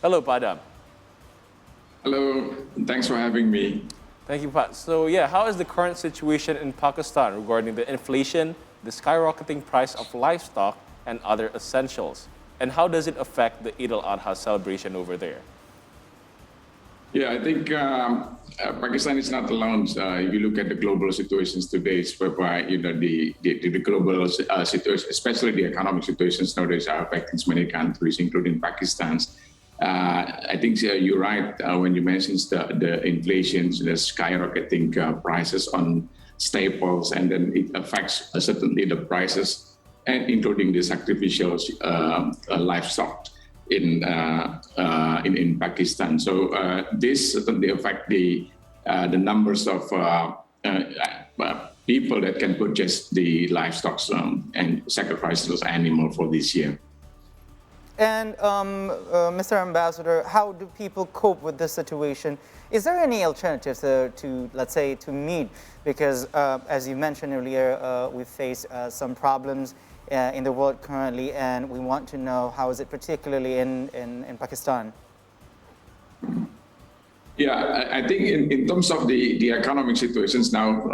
Hello, Pak Adam. Hello, thanks for having me. Thank you, Pat. So yeah, how is the current situation in Pakistan regarding the inflation, the skyrocketing price of livestock, and other essentials? And how does it affect the Eid al-Adha celebration over there? Yeah, I think Pakistan is not alone. If you look at the global situations today, it's whereby the global situation, especially the economic situations nowadays, are affecting many countries, including Pakistan's. I think you're right when you mentioned the inflation, the skyrocketing prices on staples, and then it affects certainly the prices, and including the sacrificial livestock in Pakistan. So this certainly affect the numbers of people that can purchase the livestock and sacrifice those animals for this year. And Mr. Ambassador, how do people cope with this situation? Is there any alternatives to, let's say, to meat? Because as you mentioned earlier, we face some problems in the world currently, and we want to know how is it particularly in Pakistan? Yeah, I think in terms of the economic situations now,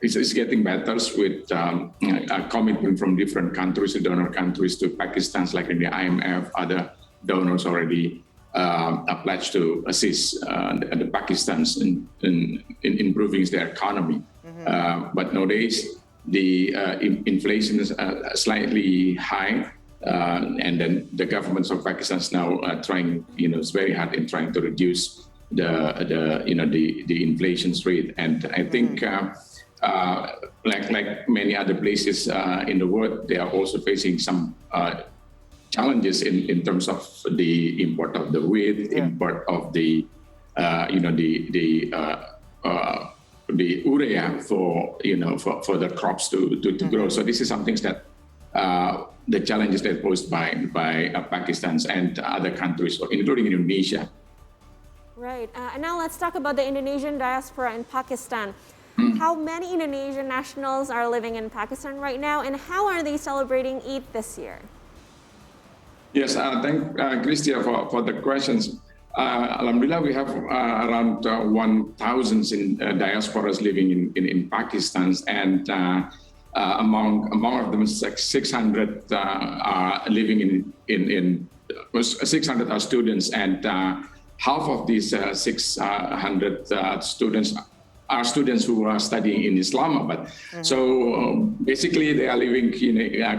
it's getting better with a commitment from different countries, the donor countries, to Pakistan, like in the IMF, other donors already pledged to assist the Pakistans in improving their economy. But nowadays, the inflation is slightly high, and then the governments of Pakistan is now trying, it's very hard in trying to reduce the inflation rate. And I think, like many other places in the world, they are also facing some challenges in terms of the import of the wheat, import of the urea for the crops to grow. So this is something that the challenges that posed by Pakistan and other countries, including Indonesia. Right. And now let's talk about the Indonesian diaspora in Pakistan. How many Indonesian nationals are living in Pakistan right now, and how are they celebrating Eid this year? Yes, thank Christia for the questions. Alhamdulillah, we have around 1,000 in diasporas living in Pakistan, and among of them, 600 are living in 600 are students, and half of these 600 students are students who are studying in Islamabad. So basically, they are living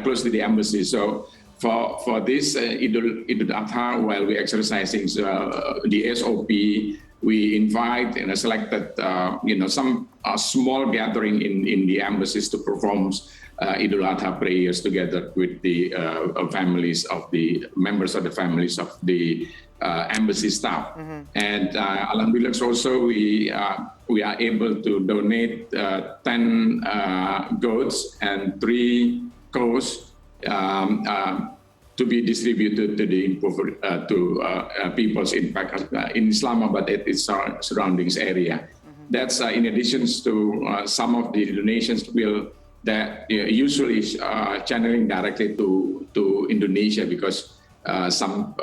close to the embassy. So for this Eid al-Adha, while we're exercising the SOP, we invite and selected some small gathering in the embassies to perform Eid al-Adha prayers together with the families of the members of the families of the embassy staff. And alhamdulillah, also we are able to donate 10 goats and 3 cows to be distributed to the peoples in Pakistan, in Islamabad, at its surroundings area. That's in addition to some of the donations that usually channeling directly to Indonesia, because some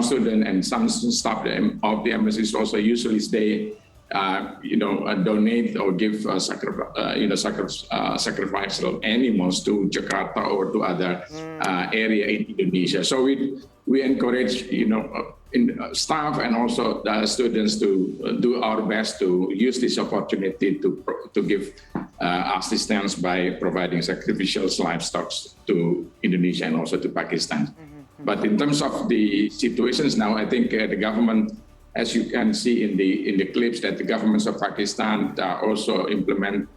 students and some staff of the embassies also usually stay, donate or give sacrificial animals to Jakarta or to other area in Indonesia. So we encourage staff and also the students to do our best to use this opportunity to give assistance by providing sacrificial livestock to Indonesia and also to Pakistan. But in terms of the situations now, I think the government, as you can see in the clips, that the governments of Pakistan also implement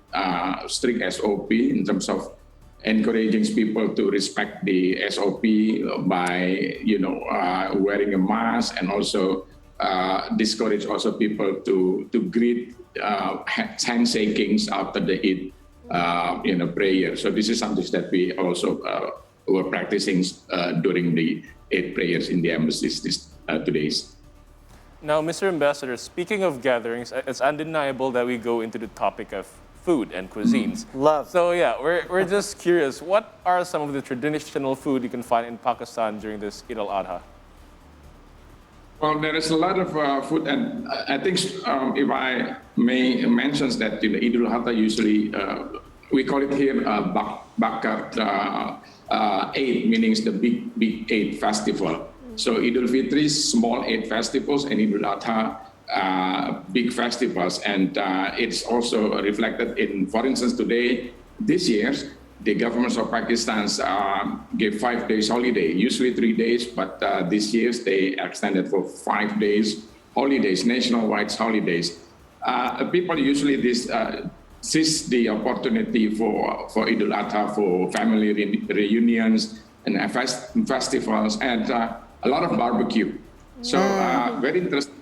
strict SOP in terms of encouraging people to respect the SOP by wearing a mask, and also discourage also people to greet handshakings after the Eid prayer. So this is something that we also were practicing during the Eid prayers in the embassies these 2 days. Now, Mr. Ambassador, speaking of gatherings, it's undeniable that we go into the topic of food and cuisines. Love. So yeah, we're just curious, what are some of the traditional food you can find in Pakistan during this Eid al-Adha? Well, there is a lot of food, and I think if I may mention that Idul Adha usually we call it here bakar Eid, meaning the big Eid festival. So Idul Fitri is small Eid festivals, and Idul Adha big festivals, and it's also reflected in, for instance, this year, the government of Pakistan gave 5 days holiday, usually 3 days, but this year they extended for 5 days holidays, nationwide holidays. People usually seize the opportunity for Idul Adha, for family reunions and festivals, and a lot of barbecue. So very interesting.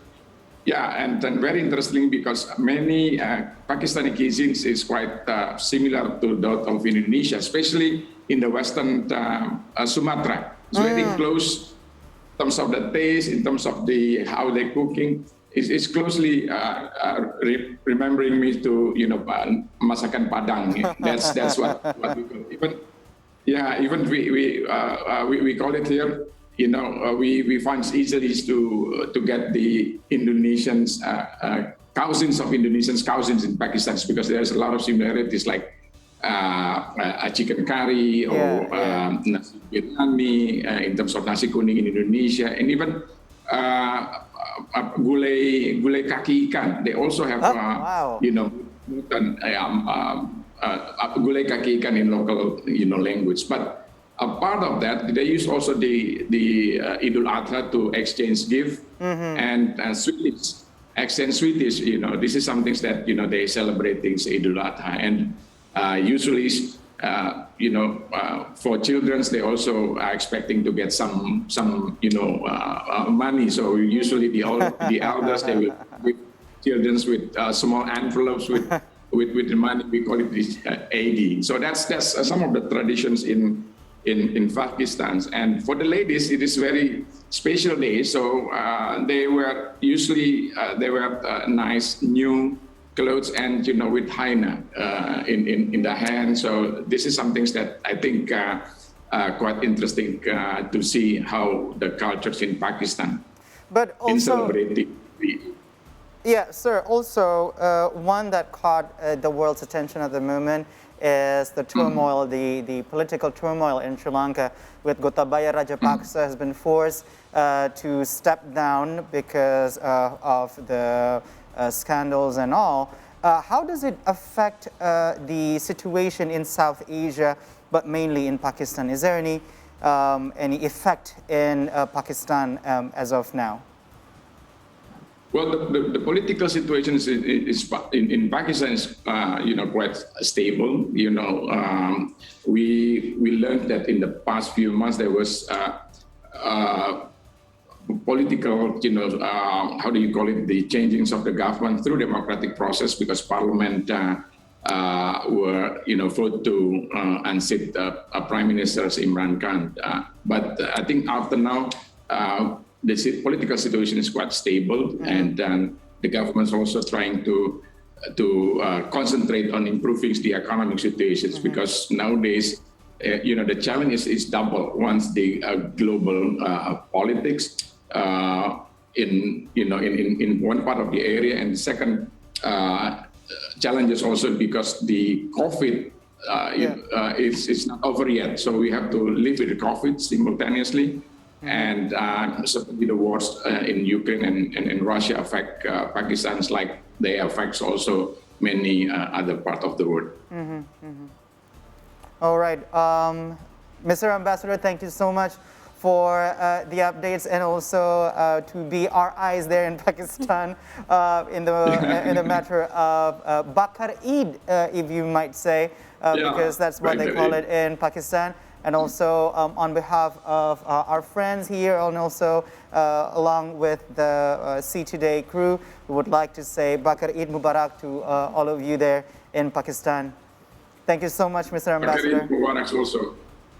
Yeah, and then very interesting because many Pakistani cuisines is quite similar to that of Indonesia, especially in the western Sumatra. It's very close in terms of the taste, in terms of how they cooking. It's closely remembering me to masakan Padang. That's what we call. Even we call it here. We find easily to get the Indonesians, cousins of Indonesians, cousins in Pakistan, because there's a lot of similarities, like a chicken curry or nasi biryani in terms of nasi kuning in Indonesia, and even gulai kaki ikan. They also have, gulai kaki ikan in local, language, but. A part of that, they use also the Idul Adha to exchange gift and sweeties, exchange sweeties. This is something that they celebrating Idul Adha, and usually, for children they also are expecting to get some money. So usually the elders they will give children with small envelopes with the money. We call it this AD. So that's some of the traditions in Pakistan. And for the ladies, it is very special day. So they were usually nice new clothes and with henna in the hand. So this is something that I think quite interesting to see how the cultures in Pakistan in celebrating. Yeah, sir. Also, one that caught the world's attention at the moment is the turmoil, the political turmoil in Sri Lanka, with Gotabaya Rajapaksa has been forced to step down because of the scandals and all. How does it affect the situation in South Asia, but mainly in Pakistan? Is there any effect in Pakistan as of now? Well, the political situation in Pakistan is quite stable. We learned that in the past few months there was political, how do you call it, the changings of the government through democratic process, because Parliament were voted to unseat Prime Minister Imran Khan. But I think after now. The political situation is quite stable, and the government is also trying to concentrate on improving the economic situations, because nowadays, the challenge is double. Once the global politics in one part of the area, and the second challenge is also because the COVID is not over yet. So we have to live with the COVID simultaneously. And certainly the wars in Ukraine and in Russia affect Pakistan like they affect also many other parts of the world. All right. Mr. Ambassador, thank you so much for the updates, and also to be our eyes there in Pakistan in the matter of Bakar Eid, if you might say, because that's what they call it in Pakistan. And also on behalf of our friends here, and also along with the See Today crew, we would like to say Bakar Eid Mubarak to all of you there in Pakistan. Thank you so much, Mr. Ambassador.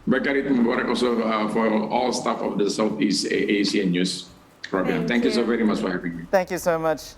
Bakar Eid Mubarak also for all staff of the Southeast Asian News program. Thank you so very much for having me. Thank you so much.